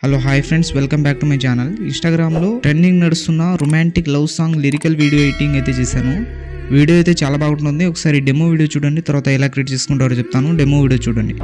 Hello hi friends, welcome back to my channel. ఇన్స్టాగ్రామ్లో trending నడుస్తున్న romantic love song lyrical video editing అయితే చేశాను. Video అయితే చాలా బాగుంటుంది. ఒకసారి డెమో వీడియో చూడండి, తర్వాత ఎలా క్రియేట్ చేసుకుంటారో చెప్తాను. డెమో వీడియో చూడండి.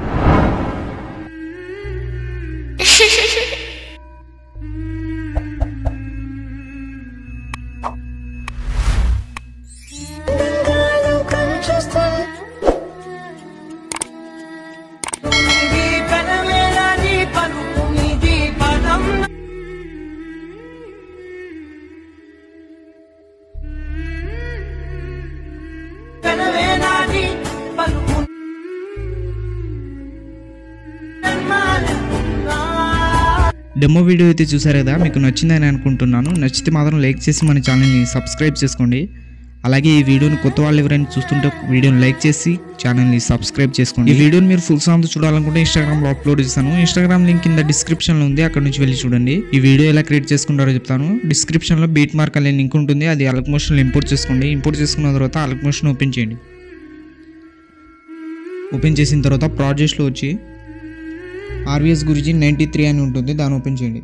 డెమో వీడియో అయితే చూసారు కదా, మీకు నచ్చిందని అనుకుంటున్నాను. నచ్చితే మాత్రం లైక్ చేసి మన ఛానల్ని సబ్స్క్రైబ్ చేసుకోండి. అలాగే ఈ వీడియోని కొత్త వాళ్ళు ఎవరైనా చూస్తుంటే వీడియోని లైక్ చేసి ఛానల్ని సబ్స్క్రైబ్ చేసుకోండి. ఈ వీడియోని మీరు ఫుల్ సాంగ్ చూడాలనుకుంటే ఇన్స్టాగ్రామ్లో అప్లోడ్ చేశాను. ఇన్స్టాగ్రామ్ లింక్ కింద డిస్క్రిప్షన్లో ఉంది, అక్కడ నుంచి వెళ్ళి చూడండి. ఈ వీడియో ఎలా క్రియేట్ చేసుకుంటారో చెప్తాను. డిస్క్రిప్షన్లో బీట్ మార్క్ అనే లింక్ ఉంటుంది, అది అలక్ మోషన్లో ఇంపోర్ట్ చేసుకోండి. ఇంపోర్ట్ చేసుకున్న తర్వాత అలక్ మోషన్ ఓపెన్ చేయండి. ఓపెన్ చేసిన తర్వాత ప్రాజెక్ట్స్లో వచ్చి RVS గురించి 93 అని ఉంటుంది, దాన్ని ఓపెన్ చేయండి.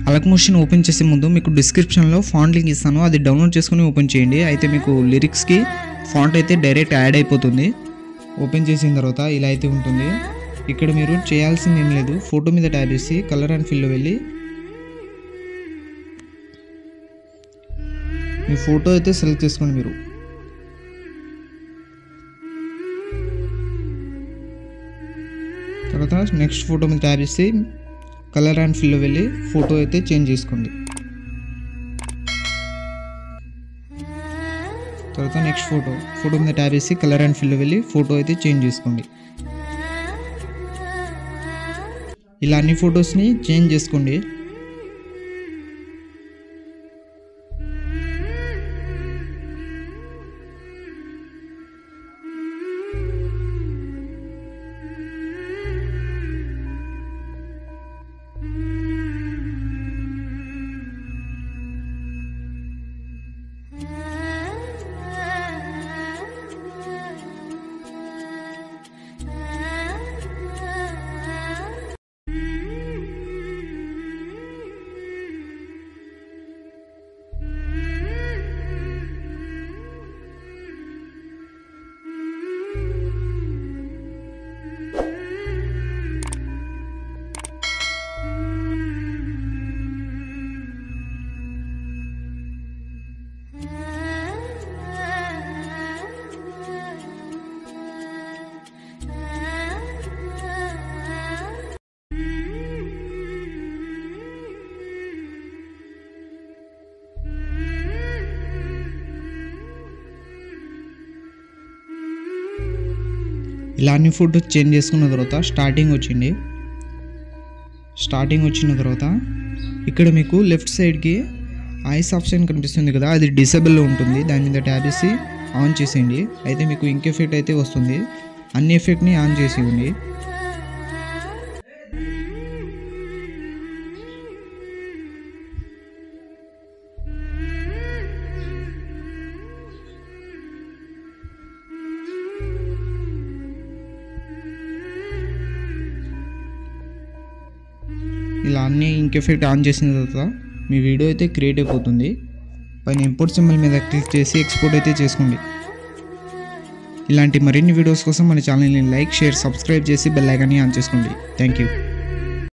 అలక్ మోషన్ ఓపెన్ చేసే ముందు మీకు డిస్క్రిప్షన్లో ఫాంట్ లింక్ ఇస్తాను, అది డౌన్లోడ్ చేసుకుని ఓపెన్ చేయండి. అయితే మీకు లిరిక్స్కి ఫాంట్ అయితే డైరెక్ట్ యాడ్ అయిపోతుంది. ఓపెన్ చేసిన తర్వాత ఇలా అయితే ఉంటుంది. ఇక్కడ మీరు చేయాల్సింది ఏం లేదు, ఫోటో మీద ట్యాప్ చేసి కలర్ అండ్ ఫిల్లో వెళ్ళి మీ ఫోటో అయితే సెలెక్ట్ చేసుకోండి. మీరు తర్వాత నెక్స్ట్ ఫోటో మీద ట్యాప్ చేసి కలర్ అండ్ ఫిల్లో వెళ్ళి ఫోటో అయితే చేంజ్ చేసుకోండి. తర్వాత నెక్స్ట్ ఫోటో మీద ట్యాప్ చేసి కలర్ అండ్ ఫిల్లో వెళ్ళి ఫోటో అయితే చేంజ్ చేసుకోండి. ఇలా అన్ని ఫొటోస్ని చేంజ్ చేసుకోండి. ఇలా అన్ని ఫోటో చేంజ్ చేసుకున్న తర్వాత స్టార్టింగ్ వచ్చిన తర్వాత ఇక్కడ మీకు లెఫ్ట్ సైడ్కి ఐస్ ఆప్షన్ కనిపిస్తుంది కదా, అది డిసేబుల్లో ఉంటుంది. దాని మీద ట్యాప్ చేసి ఆన్ చేసేయండి. అయితే మీకు ఇంక్ ఎఫెక్ట్ అయితే వస్తుంది. అన్ని ఎఫెక్ట్ని ఆన్ చేసి ఇవ్వండి. ఇలా అన్ని ఇంక్ ఎఫెక్ట్ ఆన్ చేసిన తర్వాత మీ వీడియో అయితే క్రియేట్ అయిపోతుంది. పైన ఇంపోర్ట్ సింబల్ మీద క్లిక్ చేసి ఎక్స్పోర్ట్ అయితే చేసుకోండి. ఇలాంటి మరిన్ని వీడియోస్ కోసం మన ఛానల్ని లైక్, షేర్, సబ్స్క్రైబ్ చేసి బెల్ ఐకాన్ని ఆన్ చేసుకోండి. Thank you.